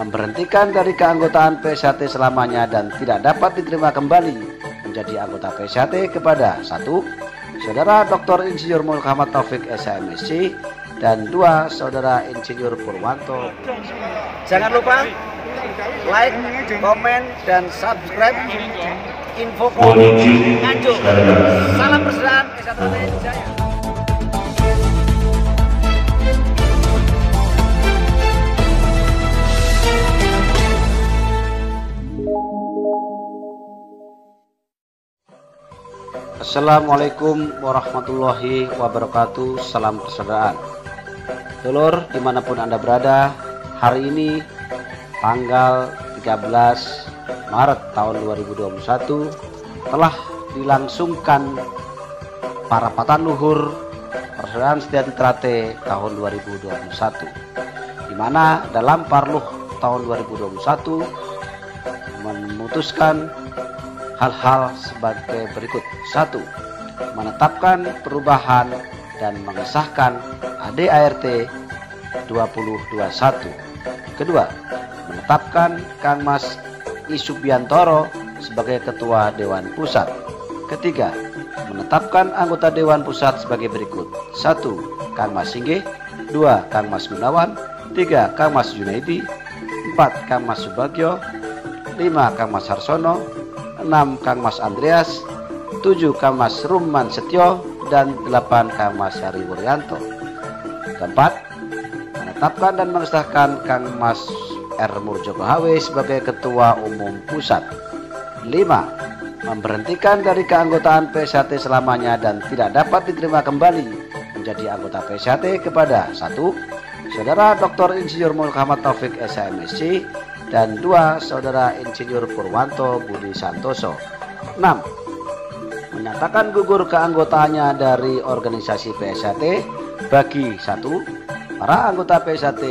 memberhentikan dari keanggotaan PSHT selamanya dan tidak dapat diterima kembali menjadi anggota PSHT kepada 1. Saudara Dr. Insinyur Muhammad Taufik SHMSC dan 2. Saudara Insinyur Purwanto. Jangan lupa like, komen, dan subscribe Infocom Nganjuk. Salam persaudaraan S1 Jaya. Assalamualaikum warahmatullahi wabarakatuh. Salam persaudaraan. Dulur dimanapun Anda berada, hari ini tanggal 13 Maret tahun 2021 telah dilangsungkan parapatan luhur Persaudaraan Setia Trate tahun 2021, di mana dalam Parluh tahun 2021 memutuskan hal-hal sebagai berikut. 1. Menetapkan perubahan dan mengesahkan ADART 2021. Kedua, menetapkan Kang Mas Isubiantoro sebagai Ketua Dewan Pusat. Ketiga, menetapkan anggota Dewan Pusat sebagai berikut. 1. Kang Mas Singgih. 2. Kang Mas Gunawan. 3. Kang Mas Junaidi. 4. Kang Mas Subagio. 5. Kang Mas Harsono. 6. Kang Mas Andreas. 7. Kang Mas Rumman Setio. Dan 8. Kang Mas Hari Wuryanto. Keempat, menetapkan dan mengesahkan Kang Mas R. Murjoko HW sebagai Ketua Umum Pusat. 5. Memberhentikan dari keanggotaan PSHT selamanya dan tidak dapat diterima kembali menjadi anggota PSHT kepada 1. Saudara Dr. Insinyur Muhammad Taufik SHMSC dan 2. Saudara Insinyur Purwanto Budi Santoso. 6. Menyatakan gugur keanggotaannya dari organisasi PSHT bagi 1. Para anggota PSHT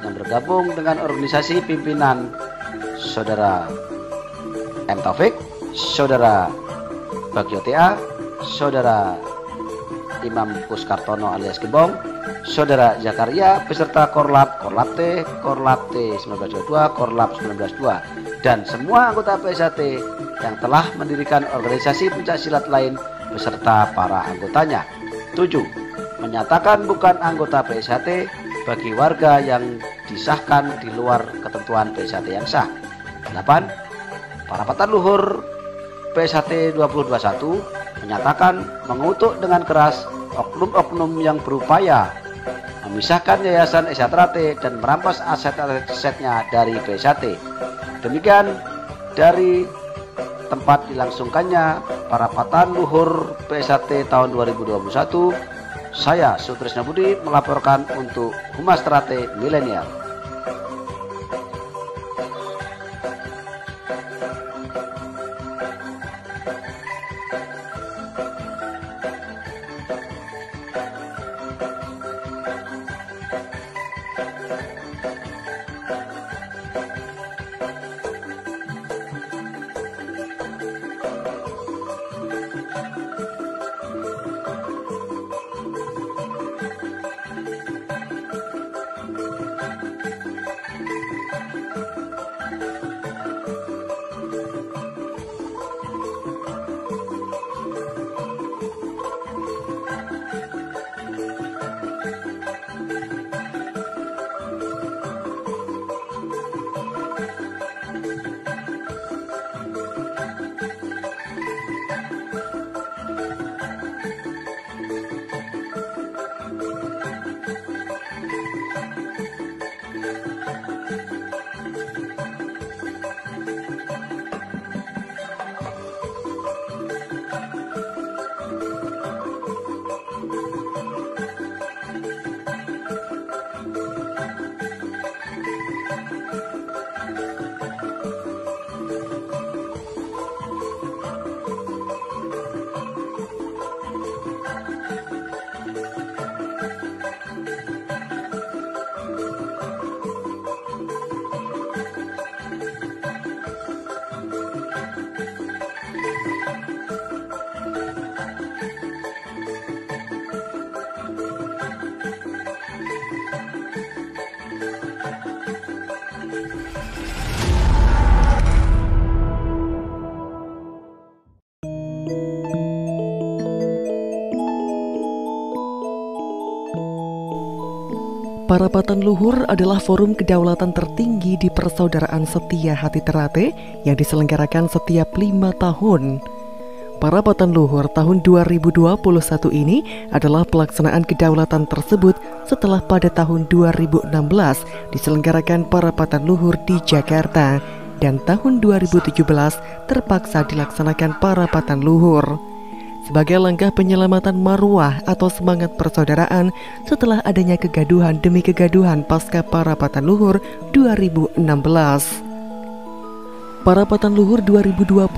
yang bergabung dengan organisasi pimpinan Saudara M. Taufik, Saudara Bagio TA, Saudara Imam Puskartono alias Gembong, Saudara Zakaria beserta Korlap T, Korlap T 1922, Korlap 1922, dan semua anggota PSHT yang telah mendirikan organisasi pencaksilat lain beserta para anggotanya. 7. Menyatakan bukan anggota PSHT bagi warga yang disahkan di luar ketentuan PSHT yang sah. 8. Parapatan luhur PSHT 2021 menyatakan mengutuk dengan keras oknum-oknum yang berupaya memisahkan Yayasan S1 Trate dan merampas aset-asetnya dari PSHT. Demikian dari tempat dilangsungkannya parapatan luhur PSHT tahun 2021, saya Sutrisno Budi melaporkan untuk Humas Trate Milenial. Parapatan Luhur adalah forum kedaulatan tertinggi di Persaudaraan Setia Hati Terate yang diselenggarakan setiap 5 tahun. Parapatan Luhur tahun 2021 ini adalah pelaksanaan kedaulatan tersebut setelah pada tahun 2016 diselenggarakan Parapatan Luhur di Jakarta dan tahun 2017 terpaksa dilaksanakan Parapatan Luhur. Sebagai langkah penyelamatan marwah atau semangat persaudaraan setelah adanya kegaduhan demi kegaduhan pasca Parapatan Luhur 2016. Parapatan Luhur 2021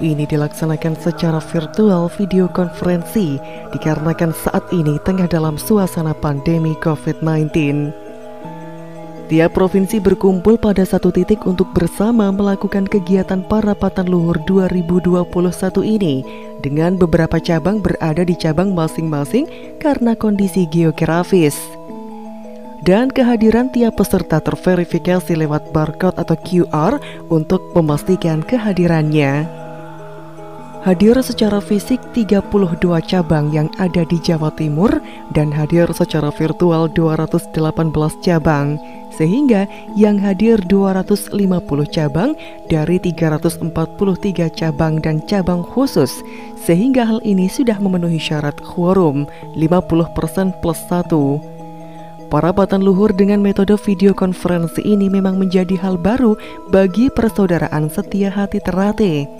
ini dilaksanakan secara virtual video konferensi dikarenakan saat ini tengah dalam suasana pandemi COVID-19. Tiap provinsi berkumpul pada satu titik untuk bersama melakukan kegiatan Parapatan Luhur 2021 ini dengan beberapa cabang berada di cabang masing-masing karena kondisi geografis. Dan kehadiran tiap peserta terverifikasi lewat barcode atau QR untuk memastikan kehadirannya. Hadir secara fisik 32 cabang yang ada di Jawa Timur dan hadir secara virtual 218 cabang, sehingga yang hadir 250 cabang dari 343 cabang dan cabang khusus, sehingga hal ini sudah memenuhi syarat quorum 50% plus 1. Parapatan Luhur dengan metode video konferensi ini memang menjadi hal baru bagi Persaudaraan Setia Hati Terate.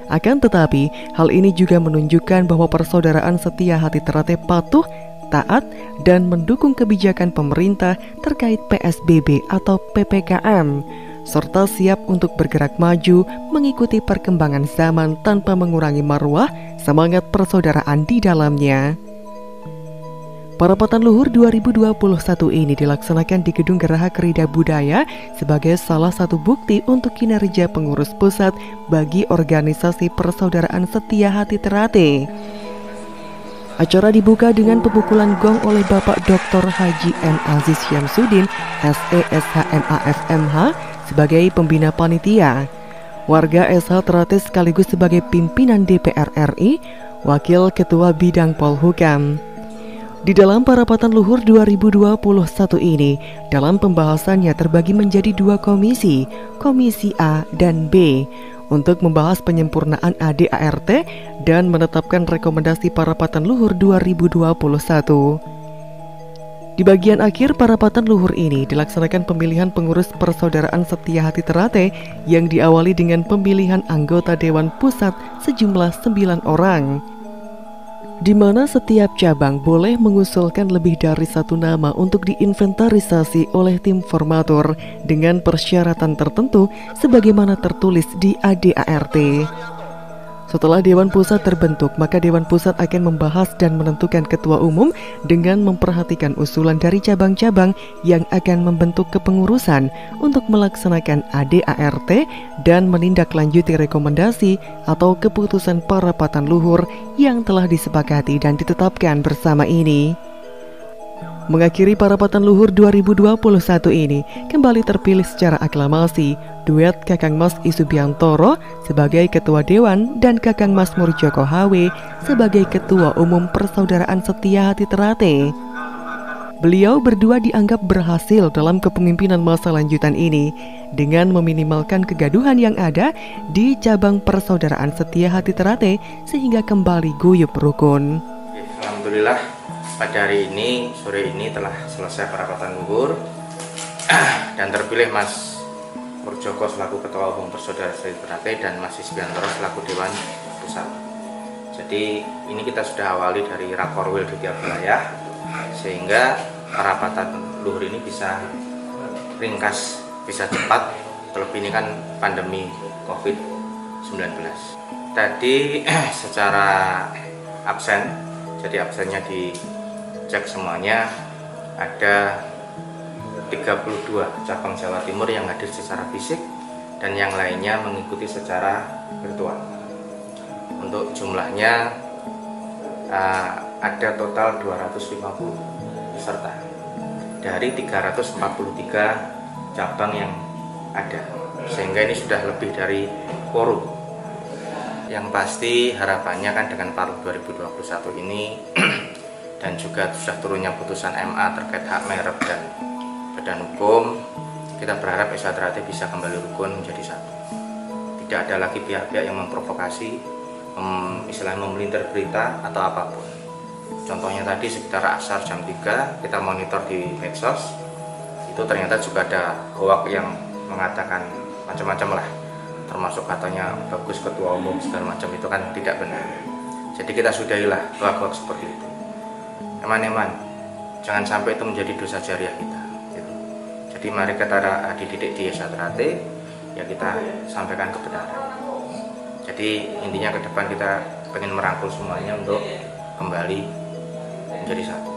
Akan tetapi, hal ini juga menunjukkan bahwa Persaudaraan Setia Hati Terate patuh, taat, dan mendukung kebijakan pemerintah terkait PSBB atau PPKM, serta siap untuk bergerak maju mengikuti perkembangan zaman tanpa mengurangi marwah semangat persaudaraan di dalamnya. Parapatan Luhur 2021 ini dilaksanakan di Gedung Geraha Kerida Budaya sebagai salah satu bukti untuk kinerja pengurus pusat bagi organisasi Persaudaraan Setia Hati Terate. Acara dibuka dengan pemukulan gong oleh Bapak Dr. Haji M. Aziz Syamsuddin, SESHMAFMH, sebagai pembina panitia. Warga SH Terate sekaligus sebagai pimpinan DPR RI, Wakil Ketua Bidang Polhukam. Di dalam Parapatan Luhur 2021 ini, dalam pembahasannya terbagi menjadi 2 komisi, Komisi A dan B, untuk membahas penyempurnaan ADART dan menetapkan rekomendasi Parapatan Luhur 2021. Di bagian akhir Parapatan Luhur ini dilaksanakan pemilihan pengurus Persaudaraan Setia Hati Terate yang diawali dengan pemilihan anggota Dewan Pusat sejumlah 9 orang, di mana setiap cabang boleh mengusulkan lebih dari 1 nama untuk diinventarisasi oleh tim formatur dengan persyaratan tertentu sebagaimana tertulis di ADART. Setelah Dewan Pusat terbentuk, maka Dewan Pusat akan membahas dan menentukan ketua umum dengan memperhatikan usulan dari cabang-cabang yang akan membentuk kepengurusan untuk melaksanakan ADART dan menindaklanjuti rekomendasi atau keputusan Parapatan Luhur yang telah disepakati dan ditetapkan bersama ini. Mengakhiri Parapatan Luhur 2021 ini, kembali terpilih secara aklamasi duet Kakang Mas Isubiantoro sebagai Ketua Dewan dan Kakang Mas Murjoko HW sebagai Ketua Umum Persaudaraan Setia Hati Terate. Beliau berdua dianggap berhasil dalam kepemimpinan masa lanjutan ini dengan meminimalkan kegaduhan yang ada di cabang Persaudaraan Setia Hati Terate sehingga kembali guyup rukun. Alhamdulillah. Pada hari ini, sore ini telah selesai Parapatan Luhur dan terpilih Mas Murjoko selaku Ketua Umum Persaudaraan Setia Terate dan Mas Isubiantoro selaku Dewan Pusat. Jadi ini kita sudah awali dari rakorwil di tiap wilayah sehingga Parapatan Luhur ini bisa ringkas, bisa cepat, terlebih ini kan pandemi COVID-19. Tadi secara absen, jadi absennya dicek semuanya, ada 32 cabang Jawa Timur yang hadir secara fisik dan yang lainnya mengikuti secara virtual. Untuk jumlahnya ada total 250 peserta dari 343 cabang yang ada, sehingga ini sudah lebih dari quorum. Yang pasti harapannya kan dengan Parlud 2021 ini dan juga sudah turunnya putusan MA terkait hak merek dan badan hukum, kita berharap Esa Ternate bisa kembali rukun menjadi satu. Tidak ada lagi pihak-pihak yang memprovokasi, istilahnya memelintir berita atau apapun. Contohnya tadi sekitar asar jam 3 kita monitor di medsos, itu ternyata juga ada hoax yang mengatakan macam-macam lah, termasuk katanya bagus ketua umum segala macam, itu kan tidak benar. Jadi kita sudahilah hoax seperti itu. Eman-eman, jangan sampai itu menjadi dosa jariah kita gitu. Jadi mari kita dididik di Esa Ternate, ya kita sampaikan kebenaran. Jadi intinya ke depan kita ingin merangkul semuanya untuk kembali menjadi satu.